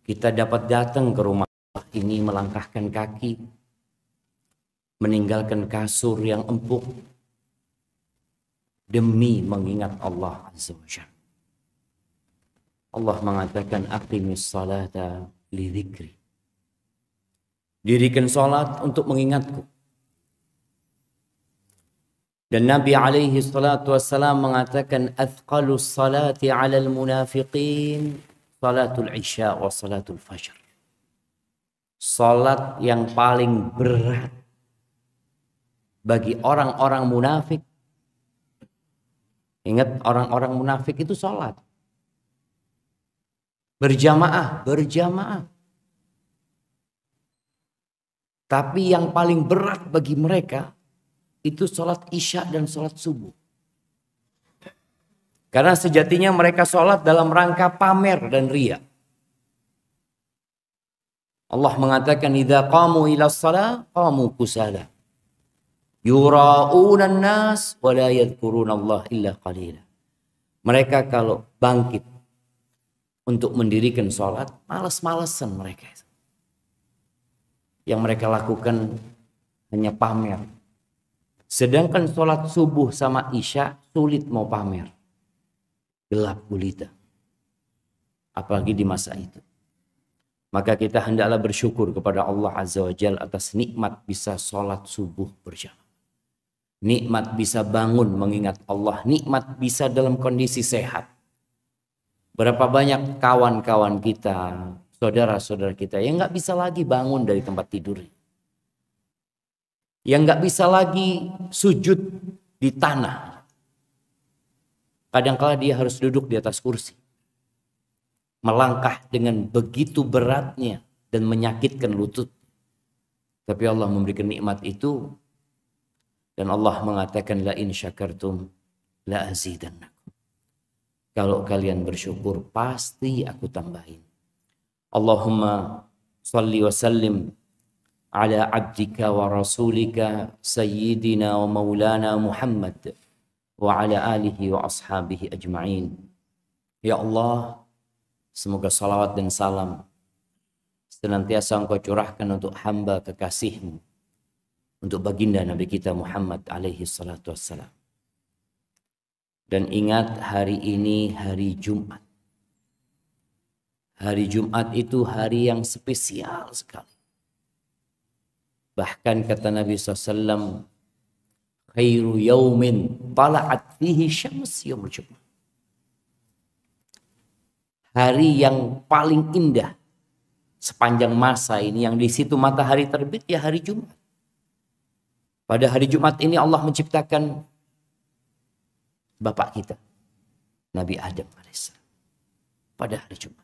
kita dapat datang ke rumah ini, melangkahkan kaki, meninggalkan kasur yang empuk demi mengingat Allah Azza wa Jalla. Allah mengatakan aqimis salata li dzikri. Dirikan salat untuk mengingatku. Dan Nabi alaihi salatu wassalam mengatakan athqalus salati 'alal munafiqin salatul isya wa salatul fajr. Salat yang paling berat bagi orang-orang munafik. Ingat, orang-orang munafik itu salat berjamaah. Tapi yang paling berat bagi mereka itu salat isya dan salat subuh. Karena sejatinya mereka salat dalam rangka pamer dan riya. Allah mengatakan idza qamu ila shalah qamu kusala. Yura'una an-nas wa la yadhkuruna Allah illa qalila. Mereka kalau bangkit untuk mendirikan salat, malas-malesan mereka. Yang mereka lakukan hanya pamer. Sedangkan salat subuh sama isya sulit mau pamer. Gelap gulita. Apalagi di masa itu. Maka kita hendaklah bersyukur kepada Allah Azza wa Jalla atas nikmat bisa salat subuh berjamaah. Nikmat bisa bangun mengingat Allah. Nikmat bisa dalam kondisi sehat. Berapa banyak kawan-kawan kita, saudara-saudara kita yang nggak bisa lagi bangun dari tempat tidur. Yang nggak bisa lagi sujud di tanah. Kadang-kala dia harus duduk di atas kursi. Melangkah dengan begitu beratnya dan menyakitkan lutut. Tapi Allah memberikan nikmat itu. Dan Allah mengatakan la in syakartum la azidannakum. Kalau kalian bersyukur pasti aku tambahin. Allahumma salli wa sallim ala abdika wa rasulika sayyidina wa maulana Muhammad wa ala alihi wa ashabihi ajma'in. Ya Allah, semoga salawat dan salam senantiasa Engkau curahkan untuk hamba kekasih-Mu, untuk baginda Nabi kita Muhammad alaihi salatu wassalam. Dan ingat, hari ini hari Jumat. Hari Jumat itu hari yang spesial sekali. Bahkan kata Nabi SAW, khairu yaumin tala'at fihi syams yaumul Jumat. Hari yang paling indah sepanjang masa ini, yang di situ matahari terbit, ya hari Jumat. Pada hari Jumat ini Allah menciptakan bapak kita, Nabi Adam AS. Pada hari Jumat.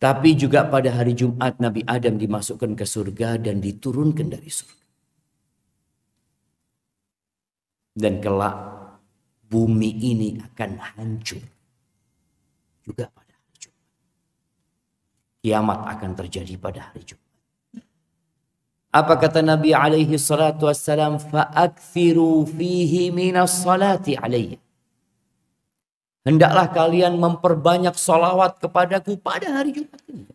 Tapi juga pada hari Jumat Nabi Adam dimasukkan ke surga dan diturunkan dari surga. Dan kelak bumi ini akan hancur. Juga pada hari Jumat. Kiamat akan terjadi pada hari Jumat. Apa kata Nabi alaihi salatu wassalam? Fa'akthiru fihi minas salati alaihi. Hendaklah kalian memperbanyak salawat kepadaku pada hari Jumat ini.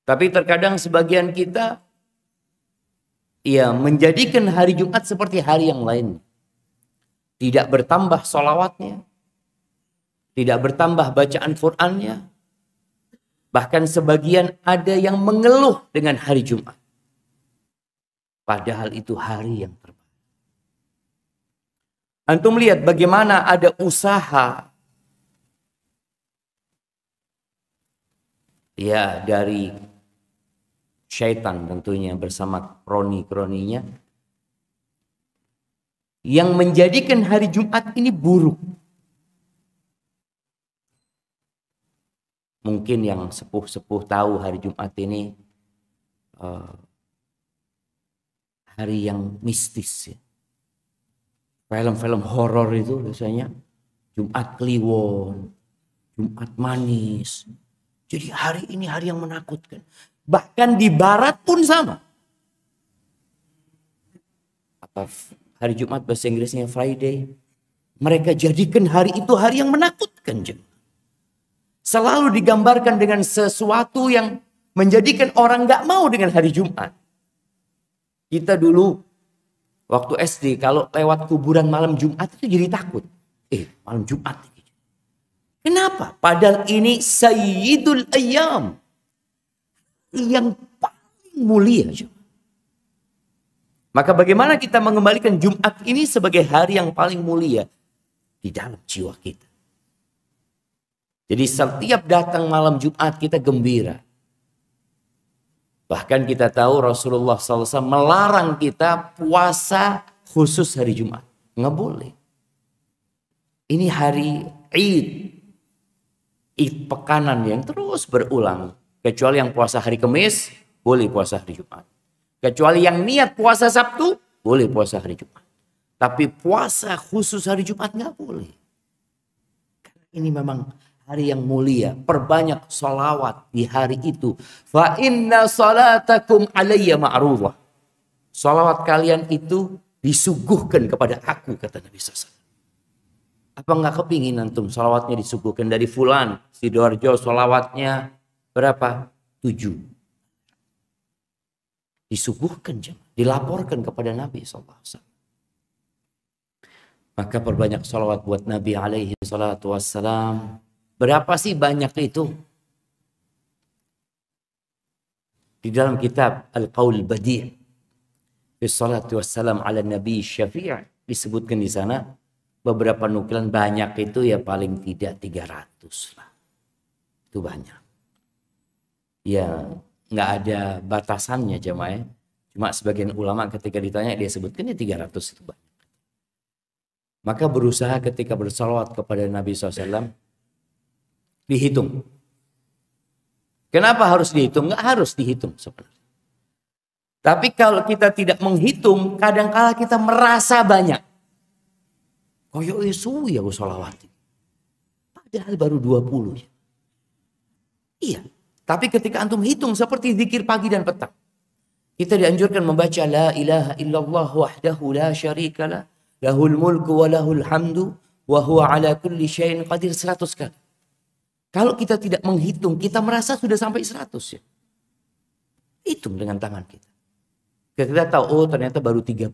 Tapi terkadang sebagian kita menjadikan hari Jumat seperti hari yang lain. Tidak bertambah salawatnya. Tidak bertambah bacaan Qur'annya. Bahkan sebagian ada yang mengeluh dengan hari Jumat. Padahal itu hari yang terbaik. Antum lihat bagaimana ada usaha dari syaitan tentunya bersama kroni-kroninya yang menjadikan hari Jumat ini buruk. Mungkin yang sepuh-sepuh tahu hari Jumat ini hari yang mistis. Ya. Film-film horor itu biasanya Jumat Kliwon, Jumat Manis. Jadi hari ini hari yang menakutkan. Bahkan di barat pun sama. Apa hari Jumat bahasa Inggrisnya Friday. Mereka jadikan hari itu hari yang menakutkan. selalu digambarkan dengan sesuatu yang menjadikan orang nggak mau dengan hari Jumat. Kita dulu waktu SD kalau lewat kuburan malam Jumat itu jadi takut. Malam Jumat. Kenapa? Padahal ini Sayyidul Ayyam. Yang paling mulia. Maka bagaimana kita mengembalikan Jumat ini sebagai hari yang paling mulia di dalam jiwa kita. Jadi setiap datang malam Jumat kita gembira. Bahkan kita tahu Rasulullah SAW melarang kita puasa khusus hari Jumat. Nggak boleh. Ini hari Id. Id pekanan yang terus berulang. Kecuali yang puasa hari Kamis, boleh puasa hari Jumat. Kecuali yang niat puasa Sabtu, boleh puasa hari Jumat. Tapi puasa khusus hari Jumat nggak boleh. Ini memang hari yang mulia. Perbanyak sholawat di hari itu. Fa inna salatakum alayya ma'rufah. Sholawat kalian itu disuguhkan kepada aku, kata Nabi SAW. Apa nggak kepingin antum sholawatnya disuguhkan dari fulan, Sidoarjo sholawatnya berapa? 7. Disuguhkan, dilaporkan kepada Nabi SAW. Maka perbanyak sholawat buat Nabi alaihi salatu wassalam. Berapa sih banyak itu? Di dalam kitab Al-Qaul Badi' fi salatu wassalam ala Nabi Syafi' disebutkan di sana beberapa nukilan banyak itu ya paling tidak 300 lah. Itu banyak. Ya nggak ada batasannya jemaah. Cuma sebagian ulama ketika ditanya dia sebutkan ya 300 itu banyak. Maka berusaha ketika bersalawat kepada Nabi SAW dihitung. Kenapa harus dihitung? Nggak harus dihitung sebenarnya. Tapi kalau kita tidak menghitung, kadang-kala kita merasa banyak. Koyo isu ya gue sholawat. Padahal baru 20 ya. Iya. Tapi ketika antum hitung seperti zikir pagi dan petang. Kita dianjurkan membaca la ilaha illallah wahdahu la syarikalah. Lahul mulku wa lahul hamdu. Wa huwa ala kulli syai'in qadir 100 kali. Kalau kita tidak menghitung, kita merasa sudah sampai 100 ya. Hitung dengan tangan kita. Kita tahu, oh ternyata baru 30.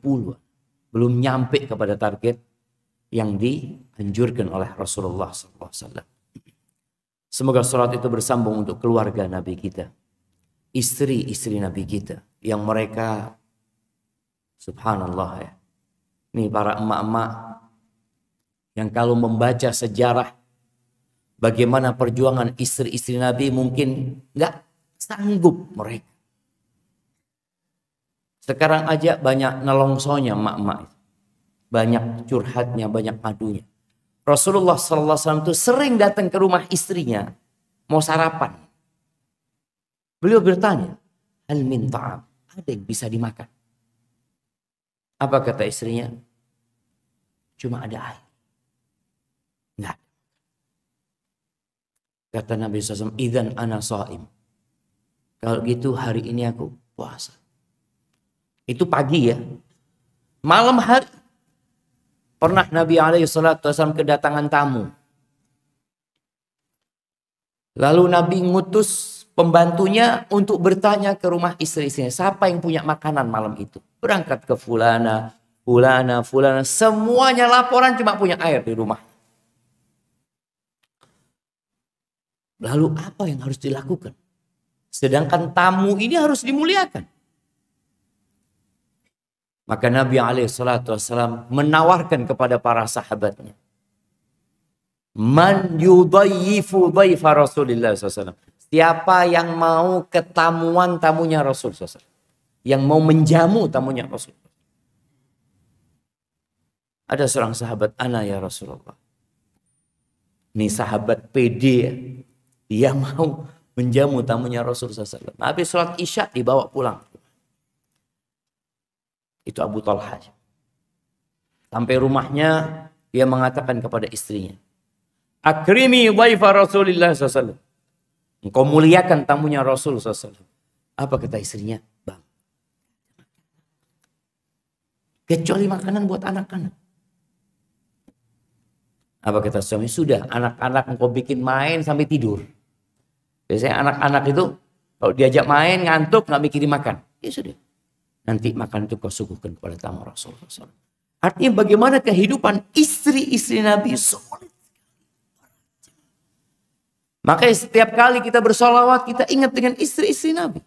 Belum nyampe kepada target yang dianjurkan oleh Rasulullah SAW. Semoga salat itu bersambung untuk keluarga Nabi kita. Istri-istri Nabi kita. Yang mereka, subhanallah ya. Nih para emak-emak yang kalau membaca sejarah bagaimana perjuangan istri-istri Nabi mungkin nggak sanggup mereka. Sekarang aja banyak nelongsonya emak-emak. Banyak curhatnya, banyak madunya. Rasulullah SAW itu sering datang ke rumah istrinya. Mau sarapan. Beliau bertanya. Hal min ta'am. Ada yang bisa dimakan? Apa kata istrinya? Cuma ada air. Enggak. Kata Nabi SAW. Idzan ana sha'im. Kalau gitu hari ini aku puasa. Itu pagi ya. Malam hari. Pernah Nabi SAW kedatangan tamu. Lalu Nabi ngutus pembantunya untuk bertanya ke rumah istri-istrinya. Siapa yang punya makanan malam itu? Berangkat ke fulana, fulana, fulana. Semuanya laporan cuma punya air di rumah. Lalu apa yang harus dilakukan? Sedangkan tamu ini harus dimuliakan. Maka Nabi SAW menawarkan kepada para sahabatnya. Man yudayyifu dayfa Rasulullah SAW. Siapa yang mau ketamuan tamunya Rasul SAW. Yang mau menjamu tamunya Rasul. Ada seorang sahabat, ana ya Rasulullah. Ini sahabat pede. Dia mau menjamu tamunya Rasul SAW. Habis sholat isya dibawa pulang. Itu Abu Talha. Sampai rumahnya dia mengatakan kepada istrinya. Akrimi dhaifa Rasulillah SAW. Engkau muliakan tamunya Rasul SAW. Apa kata istrinya? Bang. Kecuali makanan buat anak-anak. Apa kata suami? Sudah, anak-anak engkau bikin main sampai tidur. Biasanya anak-anak itu kalau diajak main ngantuk nggak mikirin makan. Ya sudah. Nanti makan itu kau suguhkan kepada tamu Rasulullah SAW. Artinya bagaimana kehidupan istri-istri Nabi solid. Makanya setiap kali kita bersolawat kita ingat dengan istri-istri Nabi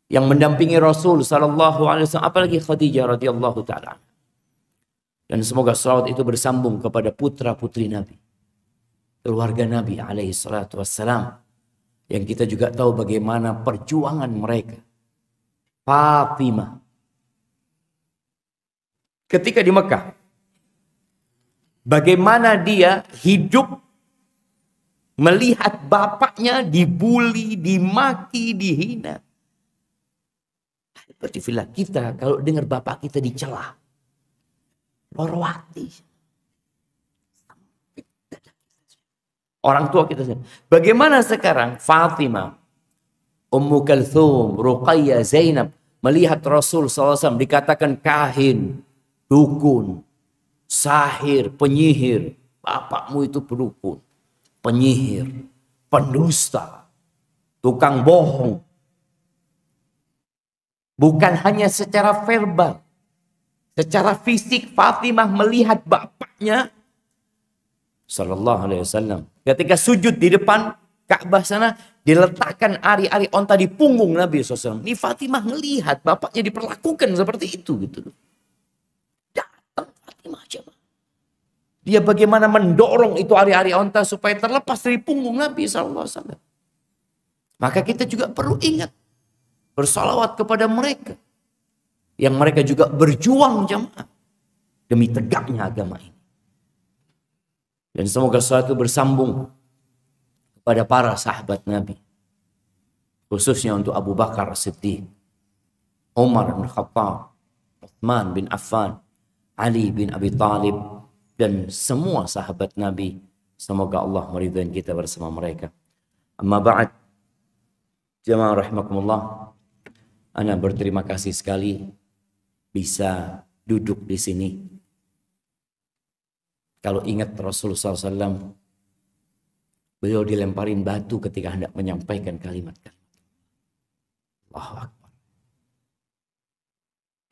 yang mendampingi Rasul Sallallahu Alaihi Wasallam, apalagi Khadijah radhiyallahu taala. Dan semoga salawat itu bersambung kepada putra-putri Nabi, keluarga Nabi alaihi salatu wassalam, yang kita juga tahu bagaimana perjuangan mereka. Fatimah ketika di Mekah, bagaimana dia hidup melihat bapaknya dibuli, dimaki, dihina. Seperti filah kita kalau dengar bapak kita dicela, loro hati. Orang tua kita. Bagaimana sekarang Fatimah, Ummu Kalthum, Ruqayyah, Zainab melihat Rasul SAW dikatakan kahin, dukun, sahir, penyihir. Bapakmu itu pendukun, penyihir, pendusta, tukang bohong. Bukan hanya secara verbal, secara fisik Fatimah melihat bapaknya Sallallahu Alaihi Wasallam ketika sujud di depan Ka'bah sana, diletakkan ari-ari onta di punggung Nabi SAW. Ini Fatimah melihat bapaknya diperlakukan seperti itu gitu. Datang Fatimah aja. Dia bagaimana mendorong itu ari-ari onta supaya terlepas dari punggung Nabi SAW. Maka kita juga perlu ingat bersalawat kepada mereka yang mereka juga berjuang jamaah demi tegaknya agama ini. Dan semoga salawat itu bersambung kepada para sahabat Nabi, khususnya untuk Abu Bakar As-Siddiq, Umar bin Khattab, Uthman bin Affan, Ali bin Abi Thalib, dan semua sahabat Nabi. Semoga Allah meridhai kita bersama mereka. Amma ba'd, jamaah rahimakumullah, ana berterima kasih sekali bisa duduk di sini. Kalau ingat Rasulullah SAW, beliau dilemparin batu ketika hendak menyampaikan kalimat-kalimat. Allahu Akbar.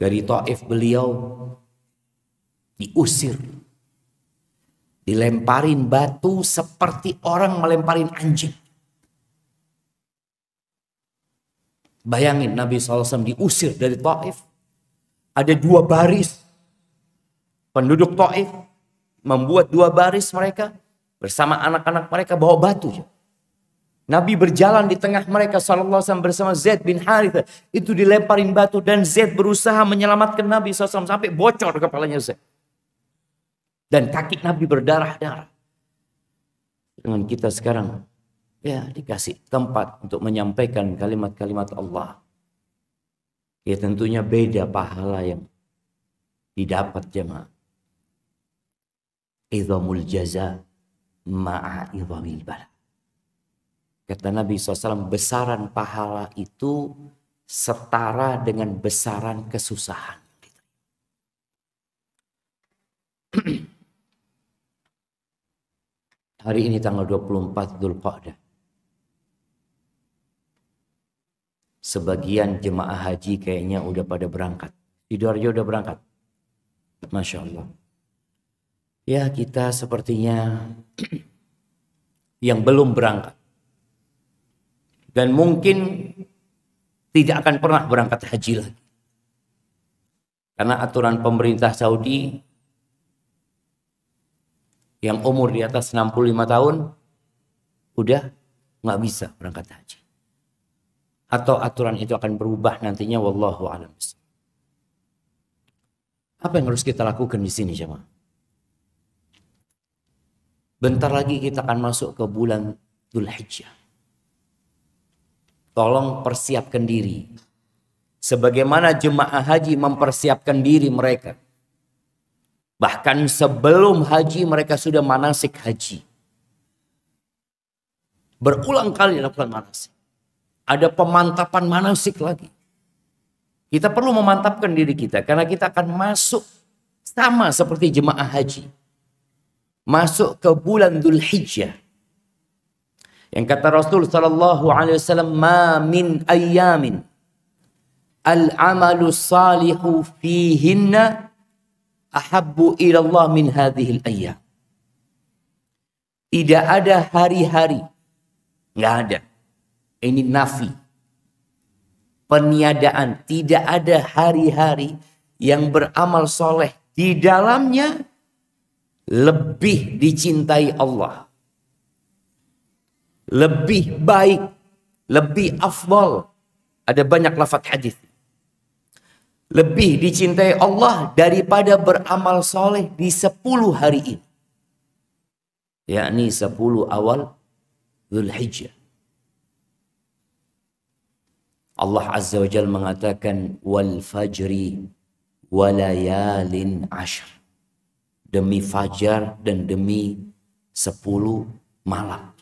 Dari Taif beliau diusir. Dilemparin batu seperti orang melemparin anjing. Bayangin Nabi SAW diusir dari Taif. Ada 2 baris. Penduduk Taif membuat 2 baris mereka. Bersama anak-anak mereka bawa batu. Nabi berjalan di tengah mereka sallallahu alaihi wasallam bersama Zaid bin Harithah. Itu dilemparin batu dan Zaid berusaha menyelamatkan Nabi SAW sampai bocor kepalanya Zaid. Dan kaki Nabi berdarah-darah. Dengan kita sekarang ya dikasih tempat untuk menyampaikan kalimat-kalimat Allah. Ya tentunya beda pahala yang didapat jemaah. Idhamul jaza ma'a idhamil bala. Kata Nabi SAW, besaran pahala itu setara dengan besaran kesusahan. Hari ini tanggal 24 Dzulqa'dah. Sebagian jemaah haji kayaknya udah pada berangkat. Sidoarjo udah berangkat. Masya Allah. Ya kita sepertinya yang belum berangkat. Dan mungkin tidak akan pernah berangkat haji lagi. Karena aturan pemerintah Saudi yang umur di atas 65 tahun udah nggak bisa berangkat haji. Atau aturan itu akan berubah nantinya, wallahu a'lam. Apa yang harus kita lakukan di sini jemaah? Bentar lagi kita akan masuk ke bulan Dzulhijjah. Tolong persiapkan diri. Sebagaimana jemaah haji mempersiapkan diri mereka. Bahkan sebelum haji mereka sudah manasik haji. Berulang kali dilakukan manasik. Ada pemantapan manasik lagi. Kita perlu memantapkan diri kita. Karena kita akan masuk sama seperti jemaah haji. masuk ke bulan Dzulhijjah. Yang kata Rasul sallallahu alaihi wasallam, "Ma min ayyamin al-amalu salihu fihinna ahabbu ila Allah min hadhil ayyam." Tidak ada hari-hari, nggak ada. Ini nafi, peniadaan. Tidak ada hari-hari yang beramal soleh di dalamnya lebih dicintai Allah, lebih baik, lebih afdal. Ada banyak lafaz hadis. Lebih dicintai Allah daripada beramal soleh di 10 hari ini. Yakni 10 awal Dzulhijjah. Allah Azza wa Jalla mengatakan, wal fajri walayalin ashr. Demi fajar dan demi 10 malam.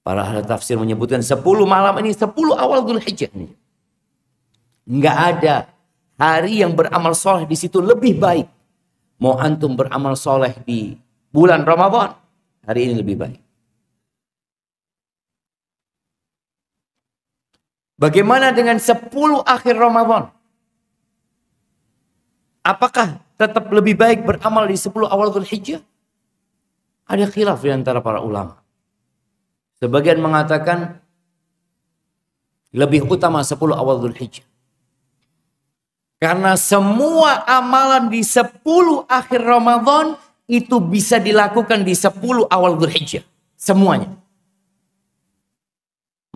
Para ahli tafsir menyebutkan 10 malam ini 10 awal Dzulhijjah ini. Enggak ada hari yang beramal soleh di situ lebih baik. Mau antum beramal soleh di bulan Ramadan, hari ini lebih baik. Bagaimana dengan 10 akhir Ramadan? Apakah tetap lebih baik beramal di 10 awal Dzulhijjah? Ada khilaf di antara para ulama. Sebagian mengatakan lebih utama 10 awal Dzulhijjah. Karena semua amalan di 10 akhir Ramadan itu bisa dilakukan di 10 awal Dzulhijjah. Semuanya.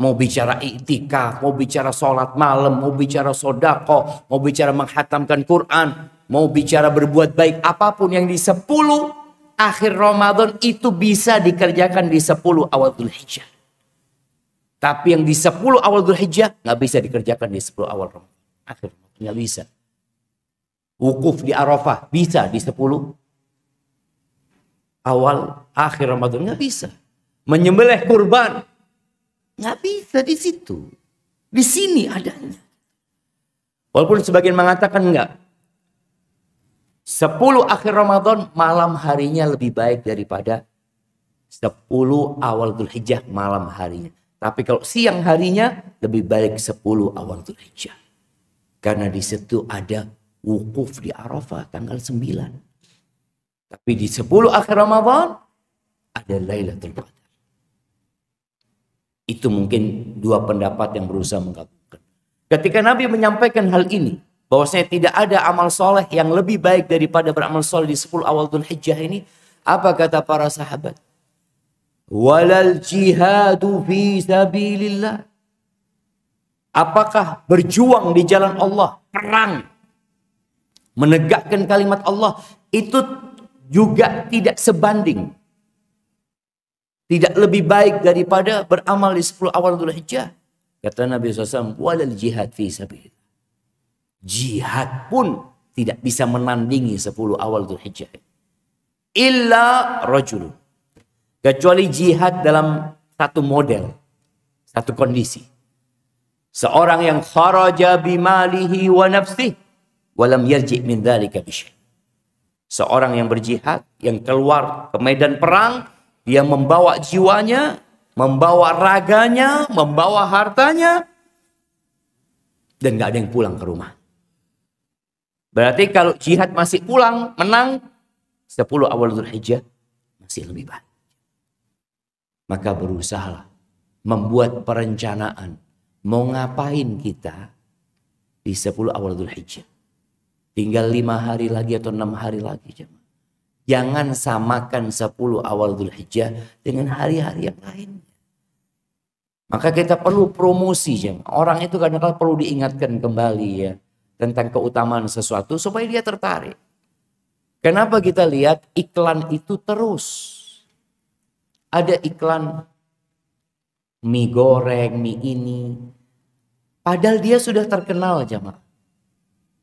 Mau bicara i'tikaf, mau bicara sholat malam, mau bicara sodako, mau bicara menghatamkan Quran, mau bicara berbuat baik, apapun yang di 10 akhir Ramadan itu bisa dikerjakan di 10 awal Dzulhijjah. Tapi yang di 10 awal Dzulhijjah nggak bisa dikerjakan di 10 awal Ramadan. Akhir nggak bisa. Wukuf di Arafah bisa di 10 awal akhir Ramadan, nggak bisa. Menyembelih kurban nggak bisa di situ. Di sini adanya. Walaupun sebagian mengatakan enggak. 10 akhir Ramadan malam harinya lebih baik daripada 10 awal Dzulhijjah malam harinya. Tapi kalau siang harinya lebih baik 10 awal Dzulhijjah. Karena di situ ada wukuf di Arafah tanggal 9. Tapi di 10 akhir Ramadan ada Lailatul Qadar. Itu mungkin dua pendapat yang berusaha menggabungkan. Ketika Nabi menyampaikan hal ini, bahwasanya tidak ada amal soleh yang lebih baik daripada beramal soleh di 10 awal Dzulhijjah ini, apa kata para sahabat? Walal jihadu fi sabilillah. Apakah berjuang di jalan Allah, perang, menegakkan kalimat Allah, itu juga tidak sebanding, tidak lebih baik daripada beramal di 10 awal Dzulhijjah. Kata Nabi SAW, walal jihad fi sabilillah. Jihad pun tidak bisa menandingi 10 awal Dzulhijjah. Illa rajul. Kecuali jihad dalam satu model, satu kondisi. Seorang yang kharaja bimalihi wa nafsihi walam yarji' min dzalika bisyai'. Seorang yang berjihad, yang keluar ke medan perang, dia membawa jiwanya, membawa raganya, membawa hartanya, dan gak ada yang pulang ke rumah. Berarti kalau jihad masih pulang, menang, 10 awal Dzulhijjah masih lebih baik. Maka berusahalah membuat perencanaan. Mau ngapain kita di 10 awal Dzulhijjah. Tinggal 5 hari lagi atau 6 hari lagi. Jangan samakan 10 awal Dzulhijjah dengan hari-hari yang lain. Maka kita perlu promosi. Orang itu kadang-kadang perlu diingatkan kembali ya, tentang keutamaan sesuatu supaya dia tertarik. Kenapa kita lihat iklan itu terus? Ada iklan mie goreng, mie ini. Padahal dia sudah terkenal jemaah.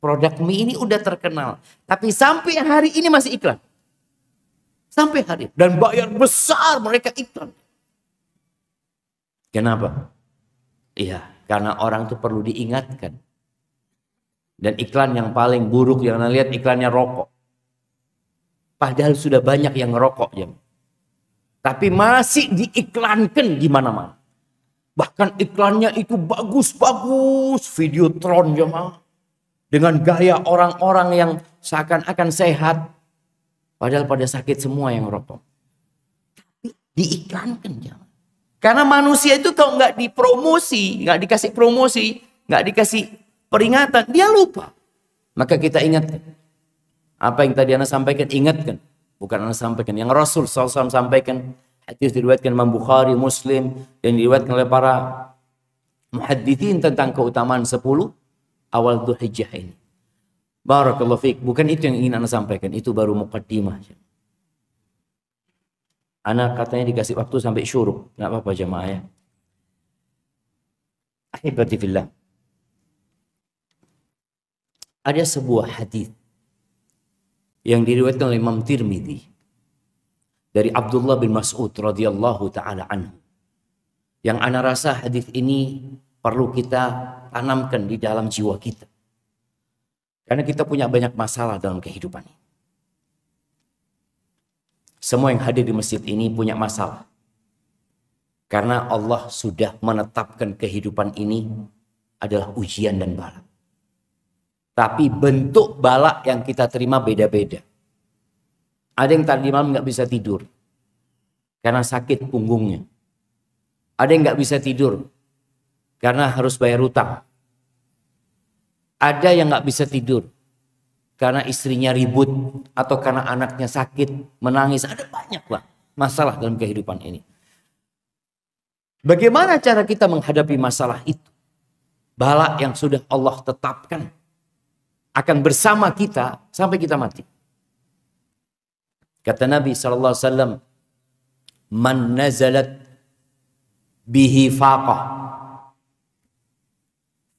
Produk mie ini udah terkenal. Tapi sampai hari ini masih iklan. Sampai hari. Dan bayar besar mereka iklan. Kenapa? Iya, karena orang itu perlu diingatkan. Dan iklan yang paling buruk yang anda lihat iklannya rokok. Padahal sudah banyak yang ngerokok ya. Tapi masih diiklankan di mana-mana. Bahkan iklannya itu bagus-bagus, Videotron jemaah. Dengan gaya orang-orang yang seakan-akan sehat. Padahal pada sakit semua yang rokok. Tapi diiklankan jemaah. Karena manusia itu kalau nggak dipromosi, nggak dikasih promosi, nggak dikasih peringatan, dia lupa. Maka kita ingatkan. Apa yang tadi Anda sampaikan, ingatkan. Bukan Anda sampaikan. Yang Rasul SAW sampaikan. Hadis diriwayatkan Imam Bukhari, Muslim. Dan diriwayatkan oleh para muhaddithin tentang keutamaan 10 awal Dzulhijjah ini. Barakallahu fiik. Bukan itu yang ingin Anda sampaikan. Itu baru muqaddimah. Anda katanya dikasih waktu sampai syuruk. Nggak apa-apa jemaah ya. Ahibati fillah. Ada sebuah hadis yang diriwayatkan oleh Imam Tirmidzi dari Abdullah bin Mas'ud radhiyallahu taala anhu. Yang ana rasa hadis ini perlu kita tanamkan di dalam jiwa kita. Karena kita punya banyak masalah dalam kehidupan ini. Semua yang hadir di masjid ini punya masalah. Karena Allah sudah menetapkan kehidupan ini adalah ujian dan bala. Tapi bentuk bala yang kita terima beda-beda. Ada yang tadi malam nggak bisa tidur karena sakit punggungnya. Ada yang nggak bisa tidur karena harus bayar utang. Ada yang nggak bisa tidur karena istrinya ribut atau karena anaknya sakit, menangis. Ada banyak lah masalah dalam kehidupan ini. Bagaimana cara kita menghadapi masalah itu? Bala yang sudah Allah tetapkan akan bersama kita sampai kita mati. Kata Nabi SAW, man nazalat bihi faqah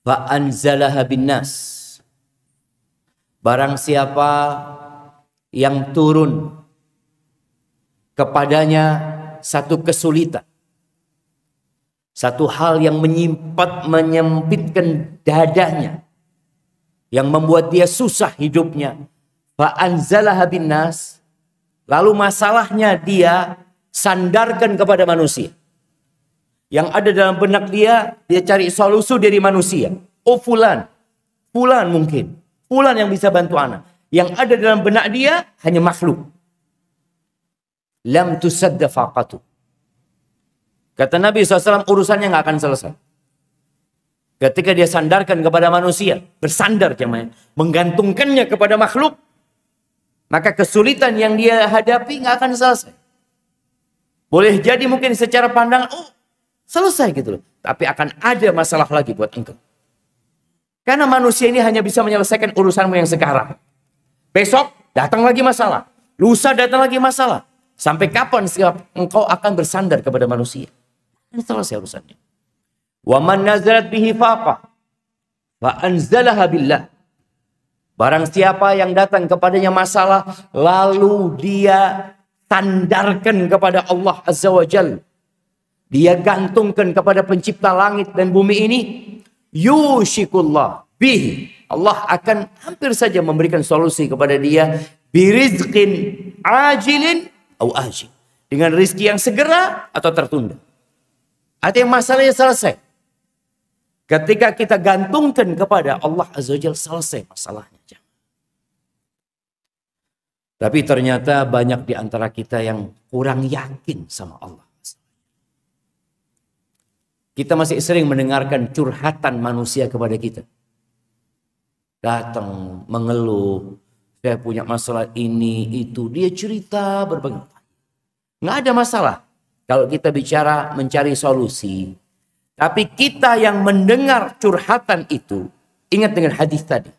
fa anzalaha bin nas. Barang siapa yang turun kepadanya satu kesulitan, satu hal yang menyempitkan dadanya, yang membuat dia susah hidupnya, fa anzalaha bin nas, lalu masalahnya dia sandarkan kepada manusia. Yang ada dalam benak dia cari solusi dari manusia. Oh fulan mungkin, fulan yang bisa bantu anak. Yang ada dalam benak dia hanya makhluk. Lam tusadda faqatu. Kata Nabi SAW, urusannya nggak akan selesai. Ketika dia sandarkan kepada manusia, bersandar namanya, menggantungkannya kepada makhluk, maka kesulitan yang dia hadapi nggak akan selesai. Boleh jadi mungkin secara pandangan, oh selesai gitu loh. Tapi akan ada masalah lagi buat engkau. Karena manusia ini hanya bisa menyelesaikan urusanmu yang sekarang. Besok datang lagi masalah. Lusa datang lagi masalah. Sampai kapan engkau akan bersandar kepada manusia? Ini selesai urusannya. Wa man nazalat bihi faqah fa anzalaha billah. Barang siapa yang datang kepadanya masalah lalu dia sandarkan kepada Allah Azza wa Jalla, dia gantungkan kepada pencipta langit dan bumi ini, yushikullah bihi, Allah akan hampir saja memberikan solusi kepada dia, birizqin ajilin au ajil, dengan rezeki yang segera atau tertunda. Artinya masalahnya selesai. Ketika kita gantungkan kepada Allah Azza wa Jalla, selesai masalahnya. Tapi ternyata banyak di antara kita yang kurang yakin sama Allah. Kita masih sering mendengarkan curhatan manusia kepada kita. Datang mengeluh, saya punya masalah ini, itu. Dia cerita berbagai. Nggak ada masalah kalau kita bicara mencari solusi. Tapi kita yang mendengar curhatan itu, ingat dengan hadis tadi.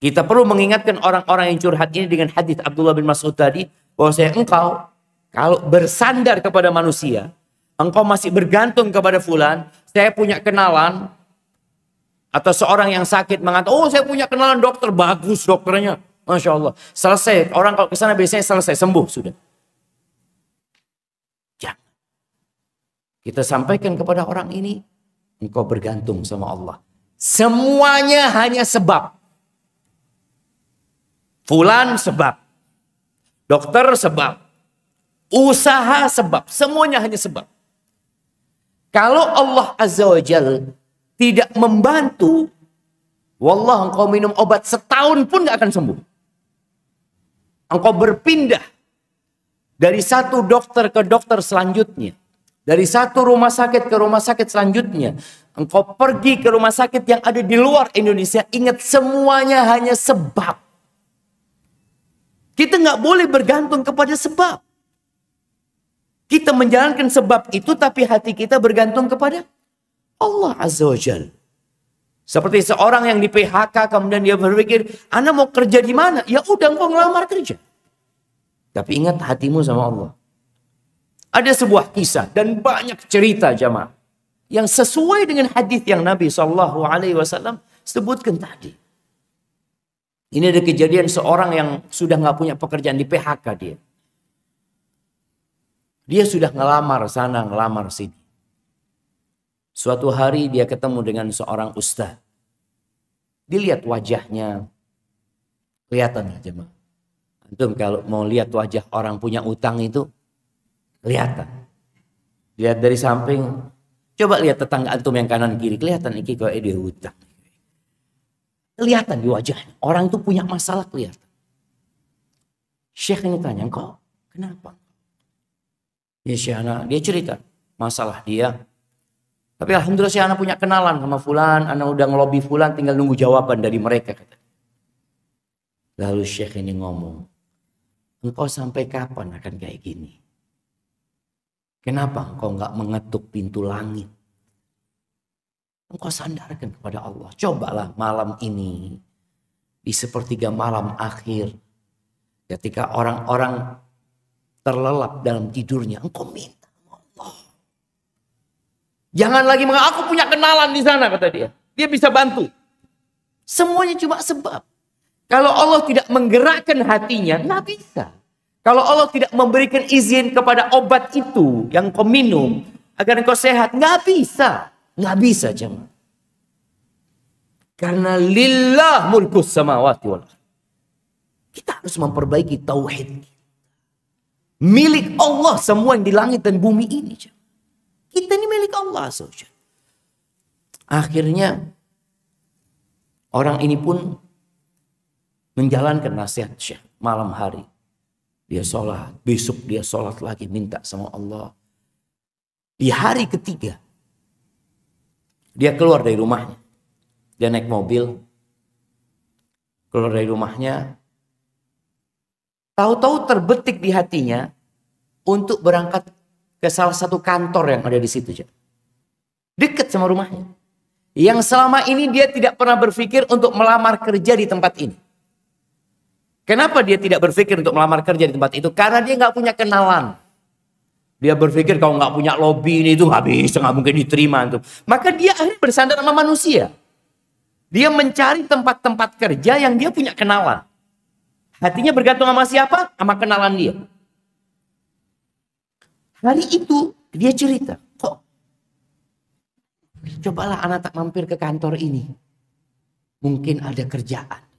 Kita perlu mengingatkan orang-orang yang curhat ini dengan hadis Abdullah bin Mas'ud tadi, bahwasanya engkau kalau bersandar kepada manusia, engkau masih bergantung kepada fulan. Saya punya kenalan, atau seorang yang sakit mengatakan, oh saya punya kenalan dokter, bagus dokternya, masya Allah, selesai. Orang kalau ke sana biasanya selesai, sembuh sudah. Kita sampaikan kepada orang ini, engkau bergantung sama Allah. Semuanya hanya sebab. Fulan sebab. Dokter sebab. Usaha sebab. Semuanya hanya sebab. Kalau Allah Azza wa Jalla tidak membantu, wallah engkau minum obat setahun pun gak akan sembuh. Engkau berpindah dari satu dokter ke dokter selanjutnya. Dari satu rumah sakit ke rumah sakit selanjutnya. Engkau pergi ke rumah sakit yang ada di luar Indonesia. Ingat, semuanya hanya sebab. Kita nggak boleh bergantung kepada sebab. Kita menjalankan sebab itu, tapi hati kita bergantung kepada Allah Azza wa Jalla. Seperti seorang yang di PHK, kemudian dia berpikir, Anda mau kerja di mana? Ya udah, engkau ngelamar kerja. Tapi ingat hatimu sama Allah. Ada sebuah kisah dan banyak cerita jamaah yang sesuai dengan hadis yang Nabi SAW sebutkan tadi. Ini ada kejadian seorang yang sudah nggak punya pekerjaan, di PHK dia. Dia sudah ngelamar sana, ngelamar sini. Suatu hari dia ketemu dengan seorang ustaz. Dilihat wajahnya, kelihatan ya jemaah. Antum kalau mau lihat wajah orang punya utang itu kelihatan. Lihat dari samping, coba lihat tetangga antum yang kanan kiri, kelihatan iki kok dia utang. Kelihatan di wajahnya, orang itu punya masalah kelihatan. Syekh ini tanya, kok kenapa? Ya Syekh, dia cerita masalah dia. Tapi alhamdulillah Syekh, anak punya kenalan sama fulan, anak udah ngelobi fulan, tinggal nunggu jawaban dari mereka. Lalu Syekh ini ngomong, engkau sampai kapan akan kayak gini? Kenapa engkau nggak mengetuk pintu langit? Engkau sandarkan kepada Allah. Cobalah malam ini, di sepertiga malam akhir, ketika orang-orang terlelap dalam tidurnya, engkau minta Allah. Jangan lagi mengatakan, aku punya kenalan di sana, kata dia. Dia bisa bantu. Semuanya cuma sebab. Kalau Allah tidak menggerakkan hatinya, nggak bisa. Kalau Allah tidak memberikan izin kepada obat itu yang kau minum agar engkau sehat, nggak bisa. Nggak bisa jemaah. Karena lillah mulkus samawati wal ardh. Kita harus memperbaiki tauhid. Milik Allah semua yang di langit dan bumi ini. Kita ini milik Allah. Akhirnya orang ini pun menjalankan nasihat Syekh malam hari. Dia sholat, besok dia sholat lagi, minta sama Allah. Di hari ketiga, dia keluar dari rumahnya. Dia naik mobil, keluar dari rumahnya. Tahu-tahu terbetik di hatinya untuk berangkat ke salah satu kantor yang ada di situ. Dekat sama rumahnya. Yang selama ini dia tidak pernah berpikir untuk melamar kerja di tempat ini. Kenapa dia tidak berpikir untuk melamar kerja di tempat itu? Karena dia nggak punya kenalan. Dia berpikir kalau nggak punya lobby ini itu nggak bisa, nggak mungkin diterima tuh. Maka dia akhirnya bersandar sama manusia. Dia mencari tempat-tempat kerja yang dia punya kenalan. Hatinya bergantung sama siapa? Sama kenalan dia. Hari itu dia cerita, kok cobalah anak tak mampir ke kantor ini. Mungkin ada kerjaan.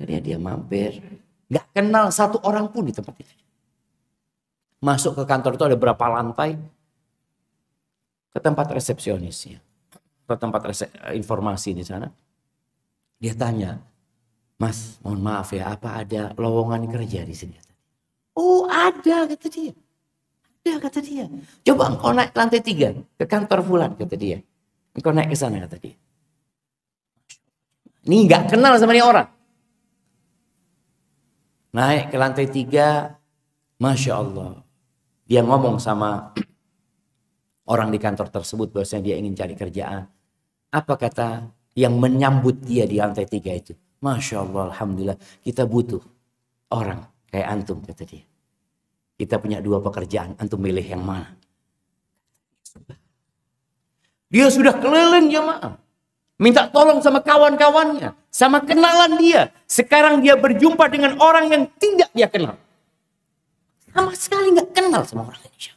Dia mampir, nggak kenal satu orang pun di tempat itu. Masuk ke kantor itu ada berapa lantai, ke tempat resepsionisnya, ke tempat informasi di sana. Dia tanya, Mas, mohon maaf ya, apa ada lowongan kerja di sini? Oh ada, kata dia. Ada, kata dia. Coba engkau naik lantai 3 ke kantor fulan, kata dia. Engkau naik ke sana, kata dia. Ini nggak kenal sama ini orang. Naik ke lantai 3, Masya Allah. Dia ngomong sama orang di kantor tersebut bahwasanya dia ingin cari kerjaan. Apa kata yang menyambut dia di lantai 3 itu? Masya Allah, Alhamdulillah, kita butuh orang kayak antum, kata dia. Kita punya 2 pekerjaan, antum milih yang mana? Dia sudah keliling jemaah. Minta tolong sama kawan-kawannya. Sama kenalan dia. Sekarang dia berjumpa dengan orang yang tidak dia kenal. Sama sekali nggak kenal sama orang ini.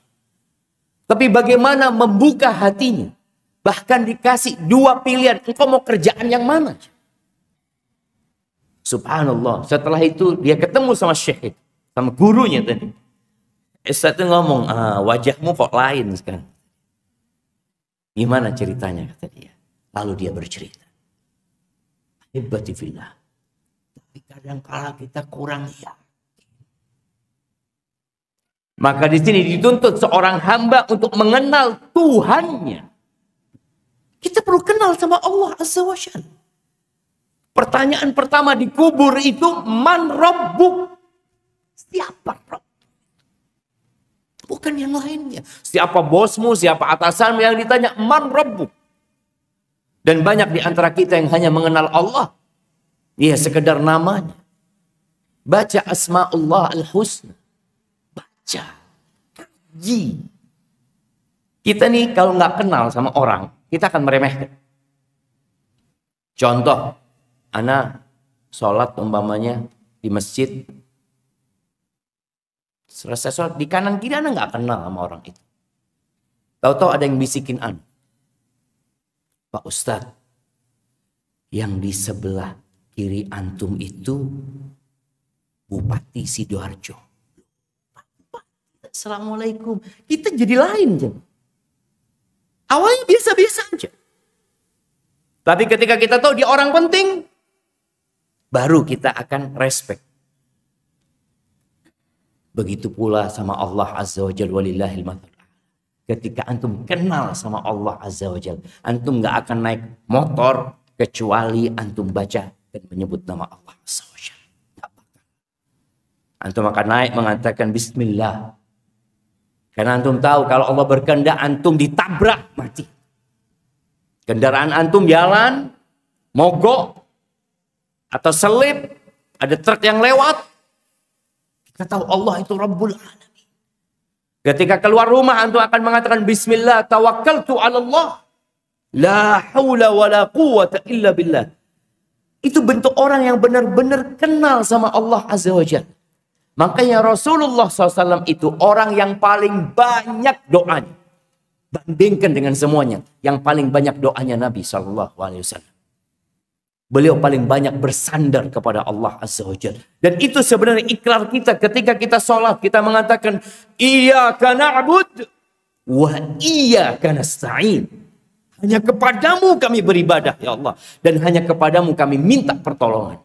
Tapi bagaimana membuka hatinya. Bahkan dikasih 2 pilihan. Engkau mau kerjaan yang mana? Subhanallah. Setelah itu dia ketemu sama syekh, sama gurunya tadi. Ustaz itu ngomong, wajahmu kok lain sekarang. Gimana ceritanya, kata dia. Lalu dia bercerita. Ahibati fillah. Tapi kadang-kala kita kurang yakin. Maka di sini dituntut seorang hamba untuk mengenal Tuhannya. Kita perlu kenal sama Allah Azza wa Jalla. Pertanyaan pertama di kubur itu, man rabbuk? Siapa Rabb? Bukan yang lainnya. Siapa bosmu, siapa atasanmu, yang ditanya man rabbuk? Dan banyak di antara kita yang hanya mengenal Allah. Ya, sekedar namanya. Baca asma'ullah al-husna. Baca. Kaji. Kita nih kalau nggak kenal sama orang, kita akan meremehkan. Contoh. Ana sholat umpamanya di masjid. Selesai sholat, di kanan kiri Ana nggak kenal sama orang itu. Tahu-tahu ada yang bisikin Ana. Pak Ustadz, yang di sebelah kiri antum itu Bupati Sidoarjo. Assalamualaikum. Kita jadi lain. Awalnya biasa-biasa aja. Tapi ketika kita tahu dia orang penting, baru kita akan respect. Begitu pula sama Allah Azza wa Jalla, walillahil mathal. Ketika antum kenal sama Allah Azza wa Jalla, antum gak akan naik motor kecuali antum baca dan menyebut nama Allah Azza wa Jalla. Antum akan naik mengatakan bismillah. Karena antum tahu kalau Allah berkehendak antum ditabrak mati. Kendaraan antum jalan, mogok, atau selip, ada truk yang lewat. Kita tahu Allah itu Rabbul Alamin. Ketika keluar rumah, antum akan mengatakan bismillah, tawakkaltu ala Allah. La hawla wa la quwwata illa billah. Itu bentuk orang yang benar-benar kenal sama Allah Azza wa Jalla. Makanya Rasulullah SAW itu orang yang paling banyak doanya. Bandingkan dengan semuanya. Yang paling banyak doanya Nabi SAW. Beliau paling banyak bersandar kepada Allah Azza wa Jalla. Dan itu sebenarnya ikrar kita ketika kita sholat. Kita mengatakan, Iyyaka na'bud wa iyyaka nasta'in. Hanya kepadamu kami beribadah ya Allah. Dan hanya kepadamu kami minta pertolongan.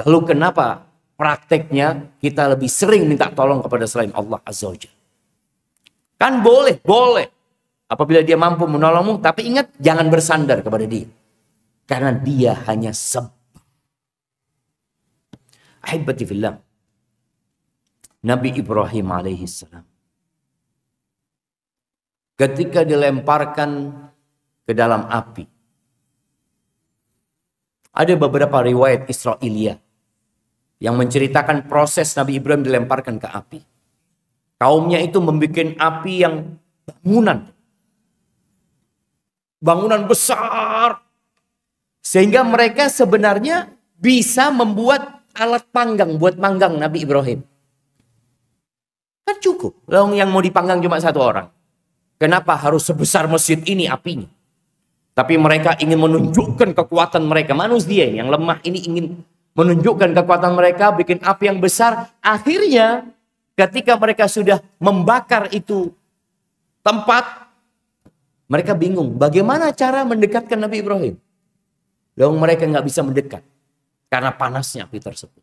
Lalu kenapa prakteknya kita lebih sering minta tolong kepada selain Allah Azza wa Jalla? Kan boleh. Apabila dia mampu menolongmu. Tapi ingat, jangan bersandar kepada dia. Karena dia hanya sebab. Ahibati fillah. Nabi Ibrahim alaihissalam. Ketika dilemparkan ke dalam api. Ada beberapa riwayat Israiliyah yang menceritakan proses Nabi Ibrahim dilemparkan ke api. Kaumnya itu membuat api yang bangunan besar. Sehingga mereka sebenarnya bisa membuat alat panggang buat manggang Nabi Ibrahim. Kan cukup. Yang mau dipanggang cuma satu orang. Kenapa harus sebesar masjid ini apinya? Tapi mereka ingin menunjukkan kekuatan mereka. Manusia yang lemah ini ingin menunjukkan kekuatan mereka, bikin api yang besar. Akhirnya ketika mereka sudah membakar itu tempat, mereka bingung bagaimana cara mendekatkan Nabi Ibrahim. Lalu mereka nggak bisa mendekat karena panasnya api tersebut.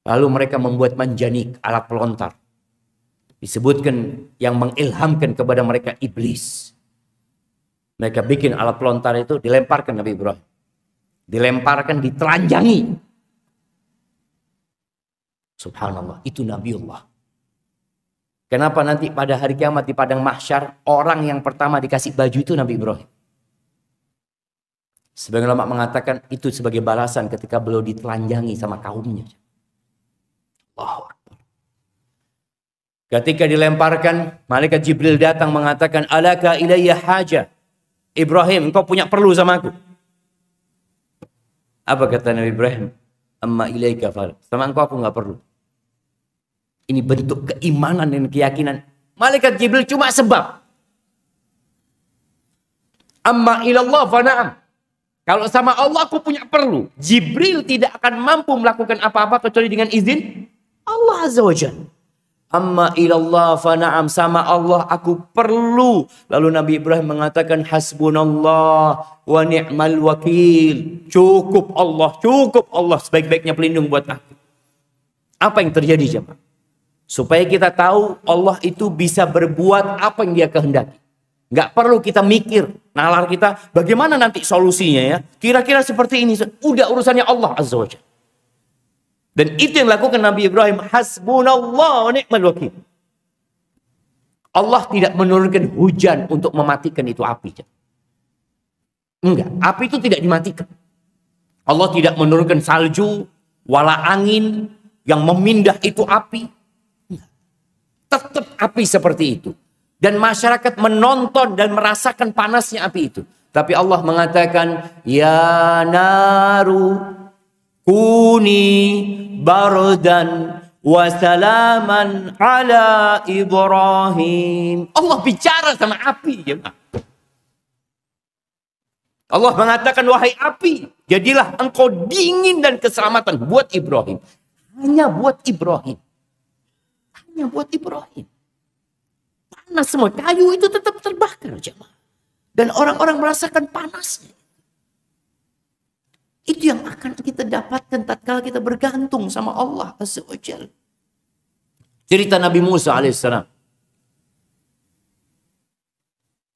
Lalu mereka membuat manjanik, alat pelontar. Disebutkan yang mengilhamkan kepada mereka iblis. Mereka bikin alat pelontar itu, dilemparkan Nabi Ibrahim. Dilemparkan, ditelanjangi. Subhanallah, itu Nabiullah. Kenapa nanti pada hari kiamat di padang mahsyar, orang yang pertama dikasih baju itu Nabi Ibrahim? Sebagian ulama mengatakan itu sebagai balasan ketika beliau ditelanjangi sama kaumnya. Allahu Akbar. Ketika dilemparkan, malaikat Jibril datang mengatakan, alaka ilayya haja. Ibrahim, engkau punya perlu sama aku. Apa kata Nabi Ibrahim? Amma ilaika fal. Sama engkau aku nggak perlu. Ini bentuk keimanan dan keyakinan. Malaikat Jibril cuma sebab. Amma ilallah fa na'am. Kalau sama Allah aku punya perlu. Jibril tidak akan mampu melakukan apa-apa kecuali dengan izin Allah Azza wa Jalla. Amma ilallah fana'am, sama Allah aku perlu. Lalu Nabi Ibrahim mengatakan hasbunallah wa ni'mal wakil. Cukup Allah sebaik-baiknya pelindung buat aku. Apa yang terjadi jemaah? Supaya kita tahu Allah itu bisa berbuat apa yang dia kehendaki. Nggak perlu kita mikir, nalar kita, bagaimana nanti solusinya ya. Kira-kira seperti ini. Udah urusannya Allah Azza wa Jalla. Dan itu yang dilakukan Nabi Ibrahim. Hasbunallah wa ni'mal wakil. Allah tidak menurunkan hujan untuk mematikan itu api. Enggak, api itu tidak dimatikan. Allah tidak menurunkan salju, wala angin yang memindah itu api. Tetap api seperti itu. Dan masyarakat menonton dan merasakan panasnya api itu. Tapi Allah mengatakan, ya naru kuni bardan wa salaman ala Ibrahim. Allah bicara sama api. Allah mengatakan, wahai api, jadilah engkau dingin dan keselamatan buat Ibrahim. Hanya buat Ibrahim. Hanya buat Ibrahim. Panas semua. Kayu itu tetap terbakar, jemaah. Dan orang-orang merasakan panasnya. Itu yang akan kita dapatkan tatkala kita bergantung sama Allah Azza wa Jalla. Cerita Nabi Musa alaihissalam.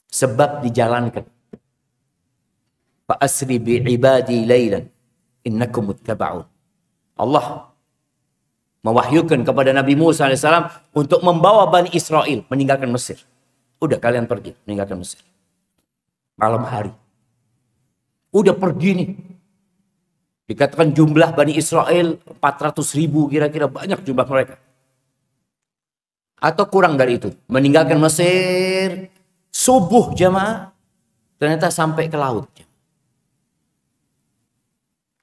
Sebab dijalankan. Fa asri bi ibadi laylan innakum muttaba'un. Allah mewahyukan kepada Nabi Musa alaihissalam untuk membawa Bani Israel meninggalkan Mesir. Udah kalian pergi meninggalkan Mesir. Malam hari. Udah pergi nih. Dikatakan jumlah Bani Israel 400.000 kira-kira, banyak jumlah mereka. Atau kurang dari itu. Meninggalkan Mesir. Subuh jemaah. Ternyata sampai ke laut.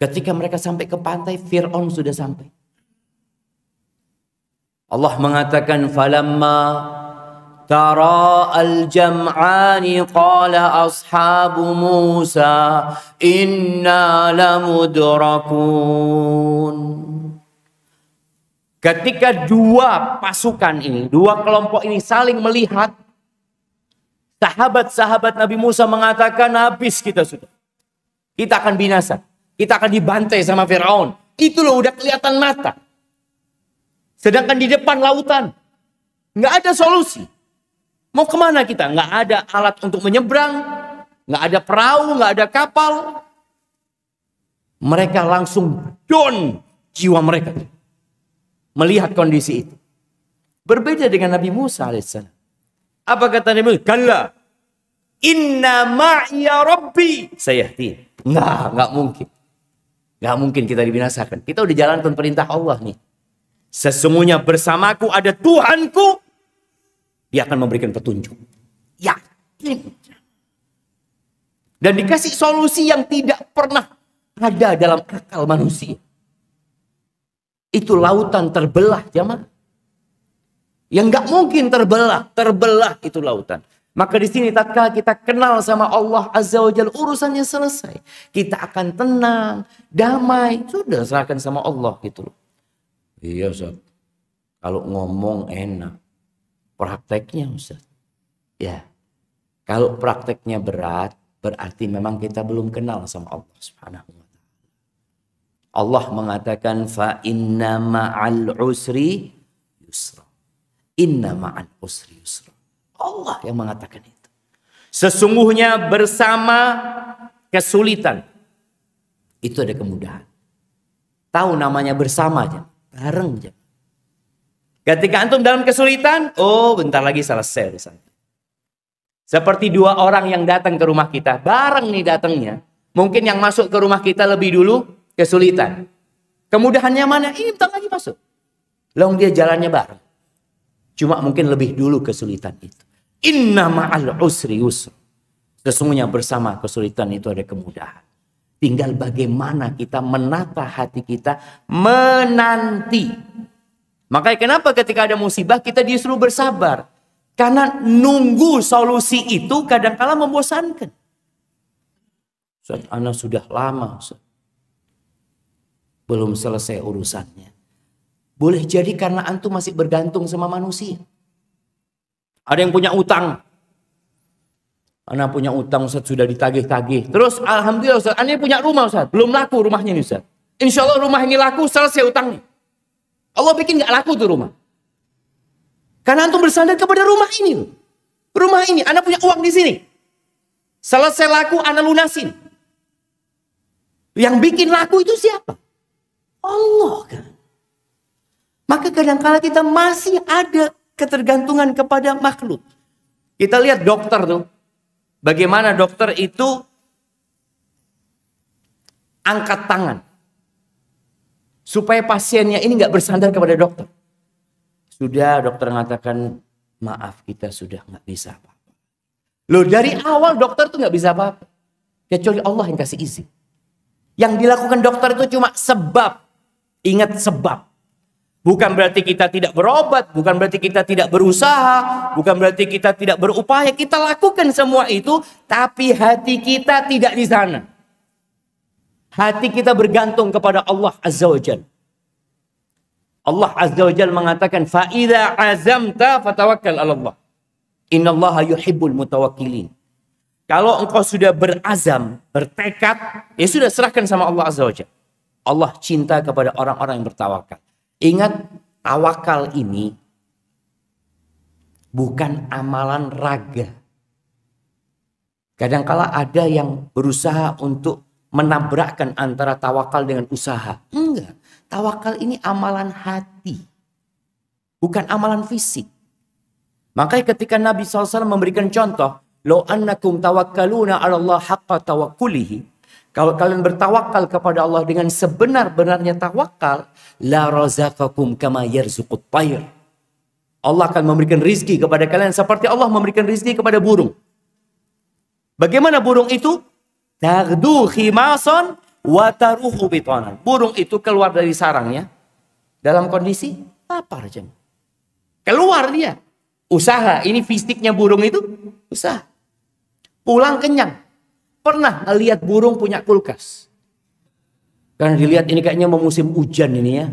Ketika mereka sampai ke pantai, Fir'aun sudah sampai. Allah mengatakan falamma tara al-jam'ani qala ashabu Musa inna lamudrakun. Ketika dua pasukan ini, dua kelompok ini saling melihat, sahabat-sahabat Nabi Musa mengatakan habis kita sudah. Kita akan binasa. Kita akan dibantai sama Fir'aun. Itu loh udah kelihatan mata. Sedangkan di depan lautan. Nggak ada solusi. Mau kemana kita? Nggak ada alat untuk menyeberang. Nggak ada perahu, nggak ada kapal. Mereka langsung down jiwa mereka. Melihat kondisi itu. Berbeda dengan Nabi Musa alaihissalam. Apa kata Nabi Musa? Kalla. Inna ma'iya rabbi sayahdin. Nggak mungkin. Nggak mungkin kita dibinasakan. Kita udah jalankan perintah Allah nih. Sesungguhnya bersamaku ada Tuhanku. Dia akan memberikan petunjuk. Yakin. Dan dikasih solusi yang tidak pernah ada dalam akal manusia. Itu lautan terbelah jemaah. Yang nggak mungkin terbelah. Terbelah itu lautan. Maka di sini tatkala kita kenal sama Allah Azza wa Jalla, urusannya selesai. Kita akan tenang, damai. Sudah serahkan sama Allah gitu loh. Iya Ustaz. Kalau ngomong enak. Prakteknya Ustaz. Ya. Kalau prakteknya berat, berarti memang kita belum kenal sama Allah Subhanahu wa taala. Allah mengatakan fa inna ma'al usri yusra. Inna ma'al usri yusra. Allah yang mengatakan itu. Sesungguhnya bersama kesulitan itu ada kemudahan. Tahu namanya bersama aja. Bareng aja. Ketika antum dalam kesulitan, oh bentar lagi selesai. Seperti dua orang yang datang ke rumah kita. Bareng nih datangnya. Mungkin yang masuk ke rumah kita lebih dulu kesulitan. Kemudahannya mana? Ini bentar lagi masuk. Long dia jalannya bareng. Cuma mungkin lebih dulu kesulitan itu. Inna ma'al usri yusra. Sesungguhnya bersama kesulitan itu ada kemudahan. Tinggal bagaimana kita menata hati kita menanti. Makanya kenapa ketika ada musibah kita disuruh bersabar. Karena nunggu solusi itu kadang-kala membosankan. Ustaz, ana sudah lama, Ustaz, belum selesai urusannya. Boleh jadi karena antum masih bergantung sama manusia. Ada yang punya utang. Ana punya utang, Ustaz, sudah ditagih-tagih. Terus alhamdulillah, Ustaz, ana punya rumah, Ustaz, belum laku rumahnya nih, Ustaz. Insya Allah rumah ini laku, selesai utangnya. Allah bikin nggak laku tuh rumah. Karena antum bersandar kepada rumah ini. Rumah ini, ana punya uang di sini. Selesai laku, ana lunasin. Yang bikin laku itu siapa? Allah kan. Maka kadang-kala kita masih ada ketergantungan kepada makhluk. Kita lihat dokter tuh. Bagaimana dokter itu angkat tangan. Supaya pasiennya ini nggak bersandar kepada dokter. Sudah dokter mengatakan, maaf kita sudah nggak bisa apa-apa. Loh, dari awal dokter tuh nggak bisa apa-apa. Kecuali Allah yang kasih izin. Yang dilakukan dokter itu cuma sebab. Ingat sebab. Bukan berarti kita tidak berobat, bukan berarti kita tidak berusaha, bukan berarti kita tidak berupaya. Kita lakukan semua itu, tapi hati kita tidak di sana. Hati kita bergantung kepada Allah Azza wa Jalla. Allah Azza wa Jalla mengatakan, "Fa'idha azamta fatawakkal 'ala Allah. Innallaha yuhibbul mutawakkilin." Kalau engkau sudah berazam, bertekad, ya sudah serahkan sama Allah Azza wa Jalla. Allah cinta kepada orang-orang yang bertawakal. Ingat, tawakal ini bukan amalan raga. Kadangkala ada yang berusaha untuk menabrakkan antara tawakal dengan usaha. Enggak, tawakal ini amalan hati. Bukan amalan fisik. Makanya ketika Nabi SAW memberikan contoh, "Lau annakum tawakkaluna 'ala Allah haqqa tawakkulihi." Kalau kalian bertawakal kepada Allah dengan sebenar-benarnya tawakal, la razaqakum kama yarzuqut tayr. Allah akan memberikan rizki kepada kalian seperti Allah memberikan rizki kepada burung. Bagaimana burung itu? Taghdu khimasan wa taruhu bitanan. Burung itu keluar dari sarangnya dalam kondisi lapar aja. Keluar dia. Usaha, ini fisiknya burung itu usaha. Pulang kenyang. Pernah lihat burung punya kulkas? Karena dilihat ini kayaknya mau musim hujan ini ya.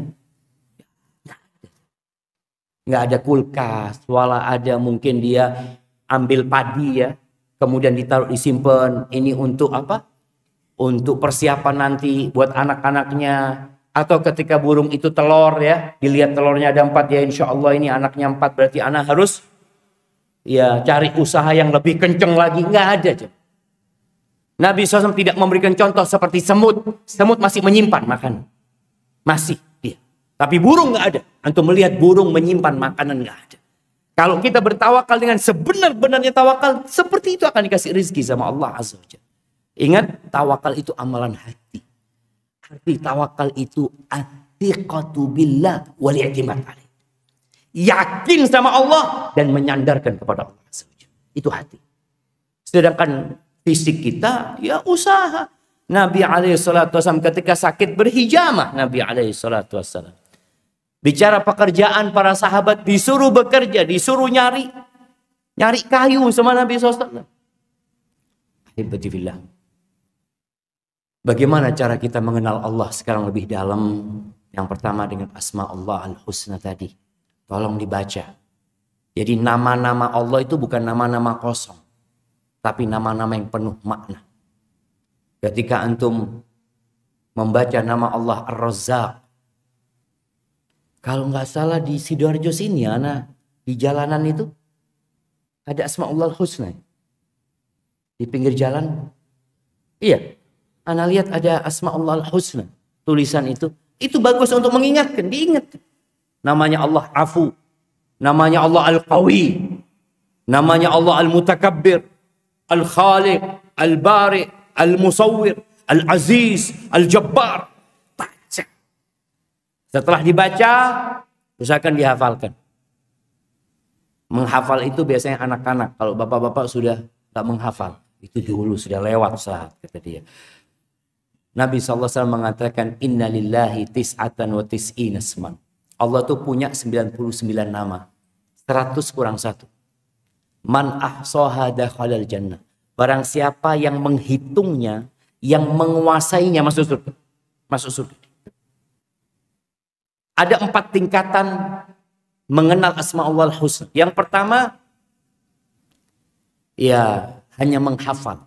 Nggak ada kulkas. Walau ada mungkin dia ambil padi ya. Kemudian ditaruh disimpan. Ini untuk apa? Untuk persiapan nanti buat anak-anaknya. Atau ketika burung itu telur ya. Dilihat telurnya ada 4 ya. Insya Allah ini anaknya 4. Berarti anak harus ya cari usaha yang lebih kenceng lagi. Nggak ada aja. Nabi SAW tidak memberikan contoh seperti semut. Semut masih menyimpan makanan. Masih dia. Tapi burung nggak ada. Antum melihat burung menyimpan makanan nggak ada. Kalau kita bertawakal dengan sebenar-benarnya tawakal, seperti itu akan dikasih rezeki sama Allah Azza wa Jalla. Ingat, tawakal itu amalan hati. Arti tawakal itu atiqatu billah wal i'timad alaih. Yakin sama Allah dan menyandarkan kepada Allah Azza wa Jalla. Itu hati. Sedangkan fisik kita, ya usaha. Nabi SAW ketika sakit berhijamah. Nabi SAW. Bicara pekerjaan para sahabat, disuruh bekerja, disuruh nyari kayu sama Nabi SAW. Alhamdulillah. Bagaimana cara kita mengenal Allah sekarang lebih dalam? Yang pertama dengan asma Allah al-husna tadi. Tolong dibaca. Jadi nama-nama Allah itu bukan nama-nama kosong. Tapi nama-nama yang penuh makna. Ketika antum membaca nama Allah Ar-Razzaq. Kalau nggak salah di Sidoarjo sini, anak di jalanan itu ada Asma Allah Husna. Di pinggir jalan. Iya. Anak lihat ada Asma Allah Husna. Tulisan itu. Itu bagus untuk mengingatkan. Diingat. Namanya Allah Afu. Namanya Allah Al-Qawi. Namanya Allah Al-Mutakabbir. Al-Khaliq, Al-Bari, Al-Musawwir, Al-Aziz, Al-Jabbar. Baca. Setelah dibaca, usahakan dihafalkan. Menghafal itu biasanya anak-anak. Kalau bapak-bapak sudah tak menghafal, itu dulu sudah lewat saat, kata dia. Nabi SAW mengatakan, Inna lillahi tis'atan wa tis'ina asman. Allah tuh punya 99 nama. 100 kurang 1. Man ahsoha dakhalal jannah. Barang siapa yang menghitungnya yang menguasainya masuk surga. Masuk surga. Ada 4 tingkatan mengenal Asmaul Husna. Yang pertama, ya hanya menghafal.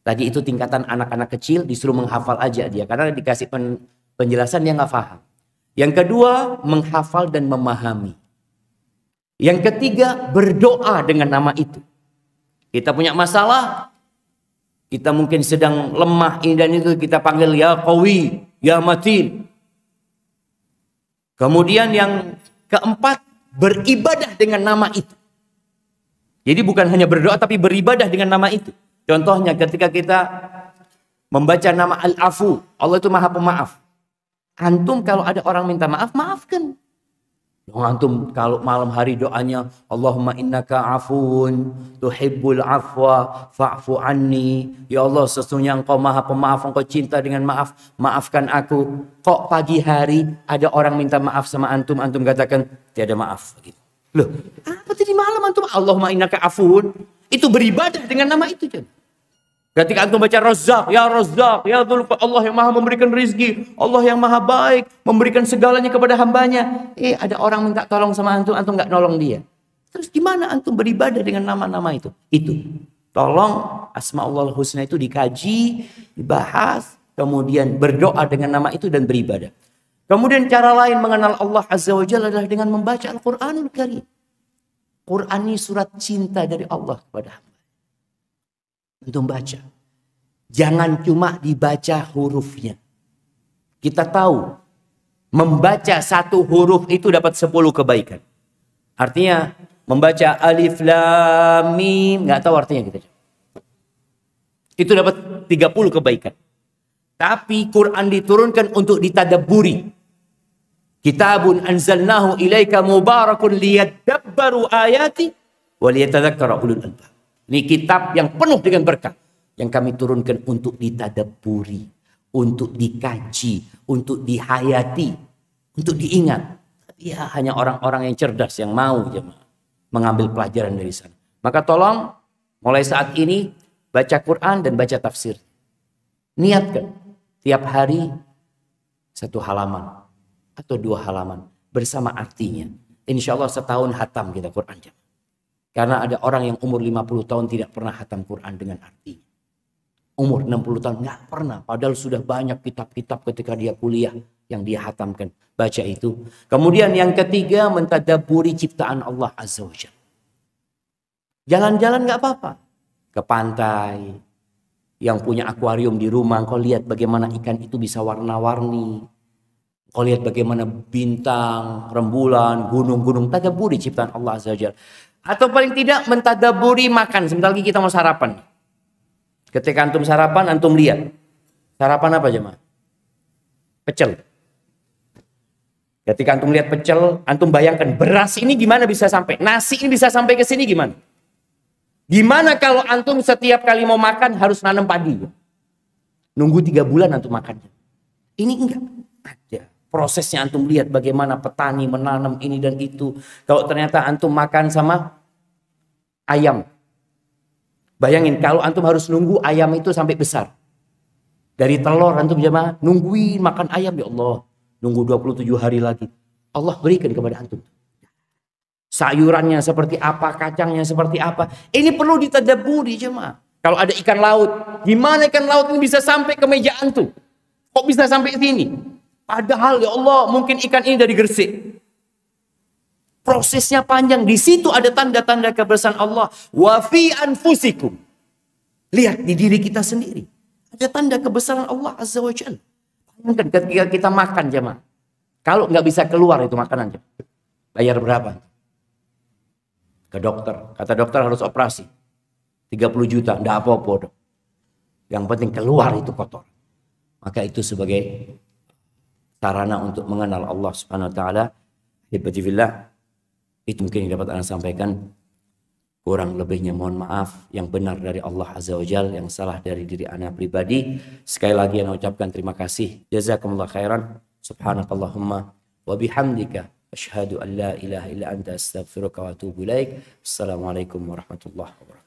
Tadi itu tingkatan anak-anak kecil disuruh menghafal aja dia. Karena dikasih penjelasan dia nggak paham. Yang kedua, menghafal dan memahami. Yang ketiga, berdoa dengan nama itu. Kita punya masalah, kita mungkin sedang lemah ini dan itu, kita panggil ya Qawi, ya Matin. Kemudian yang keempat, beribadah dengan nama itu. Jadi bukan hanya berdoa tapi beribadah dengan nama itu. Contohnya ketika kita membaca nama Al-Afu, Allah itu Maha Pemaaf. Antum kalau ada orang minta maaf, maafkan. Antum kalau malam hari doanya Allahumma innaka afuun tuhibbul afwa fa'fu anni. Ya Allah, sesungguhnya Engkau Maha Pemaaf, Engkau cinta dengan maaf, maafkan aku. Kok pagi hari ada orang minta maaf sama antum, antum katakan tiada maaf gitu. Loh, apa tadi malam antum Allahumma innaka afuun? Itu beribadah dengan nama itu kan. Ketika antum baca Razzaq, ya Dzul, Allah yang maha memberikan rizki, Allah yang maha baik, memberikan segalanya kepada hambanya. Ada orang minta tolong sama antum, antum nggak nolong dia. Terus gimana antum beribadah dengan nama-nama itu? Itu. Tolong Asmaul Husna itu dikaji, dibahas, kemudian berdoa dengan nama itu dan beribadah. Kemudian cara lain mengenal Allah Azza wa Jalla adalah dengan membaca Al-Quranul Karim. Quran ini surat cinta dari Allah kepada hamba. Untuk baca. Jangan cuma dibaca hurufnya. Kita tahu, membaca satu huruf itu dapat 10 kebaikan. Artinya, membaca alif, lam, mim, nggak tahu artinya kita. Itu dapat 30 kebaikan. Tapi Quran diturunkan untuk ditadabburi. Kitabun anzalnahu ilaika mubarakun liyadabbaru ayati wa liyatadzakkara ulul albab. Ini kitab yang penuh dengan berkah. Yang kami turunkan untuk ditadabburi. Untuk dikaji. Untuk dihayati. Untuk diingat. Tapi ya hanya orang-orang yang cerdas yang mau jemaah mengambil pelajaran dari sana. Maka tolong mulai saat ini baca Quran dan baca tafsir. Niatkan. Tiap hari 1 halaman. Atau 2 halaman. Bersama artinya. Insya Allah setahun hatam kita Quran jemaah. Karena ada orang yang umur 50 tahun tidak pernah hatam Quran dengan artinya. Umur 60 tahun nggak pernah. Padahal sudah banyak kitab-kitab ketika dia kuliah yang dia hatamkan. Baca itu. Kemudian yang ketiga, mentadabburi ciptaan Allah Azza wa Jalla. Jalan-jalan nggak apa-apa. Ke pantai. Yang punya akuarium di rumah. Kau lihat bagaimana ikan itu bisa warna-warni. Kau lihat bagaimana bintang, rembulan, gunung-gunung. Tadabburi ciptaan Allah Azza wa Jalla. Atau paling tidak mentadabburi makan. Sebentar lagi kita mau sarapan. Ketika antum sarapan, antum lihat. Sarapan apa jemaah? Pecel. Ketika antum lihat pecel, antum bayangkan beras ini gimana bisa sampai. Nasi ini bisa sampai ke sini gimana? Gimana kalau antum setiap kali mau makan harus nanam padi? Nunggu 3 bulan antum makannya. Ini enggak. Ada. Prosesnya antum lihat bagaimana petani menanam ini dan itu. Kalau ternyata antum makan sama ayam. Bayangin kalau antum harus nunggu ayam itu sampai besar. Dari telur antum jemaah nungguin makan ayam ya Allah. Nunggu 27 hari lagi. Allah berikan kepada antum. Sayurannya seperti apa, kacangnya seperti apa. Ini perlu ditadabburi jemaah. Kalau ada ikan laut, gimana ikan laut ini bisa sampai ke meja antum? Kok bisa sampai sini? Padahal ya Allah mungkin ikan ini dari Gresik. Prosesnya panjang. Di situ ada tanda-tanda kebesaran Allah. Wa fi anfusikum. Lihat di diri kita sendiri. Ada tanda kebesaran Allah Azza wa Jalla. Ketika kita makan jemaah. Kalau nggak bisa keluar itu makanan jemaah. Bayar berapa? Ke dokter. Kata dokter harus operasi. 30 juta. Nggak apa-apa dok. Yang penting keluar itu kotor. Maka itu sebagai sarana untuk mengenal Allah Subhanahu wa taala. Hibbatifillah. Itu mungkin yang dapat Anda sampaikan. Kurang lebihnya mohon maaf. Yang benar dari Allah Azza wa Jalla, yang salah dari diri Anda pribadi. Sekali lagi Anda ucapkan terima kasih. Jazakumullah khairan. Subhanakallahumma wa bihamdika asyhadu an la ilaha illa anta astaghfiruka wa atubu ilaik. Assalamualaikum warahmatullahi wabarakatuh.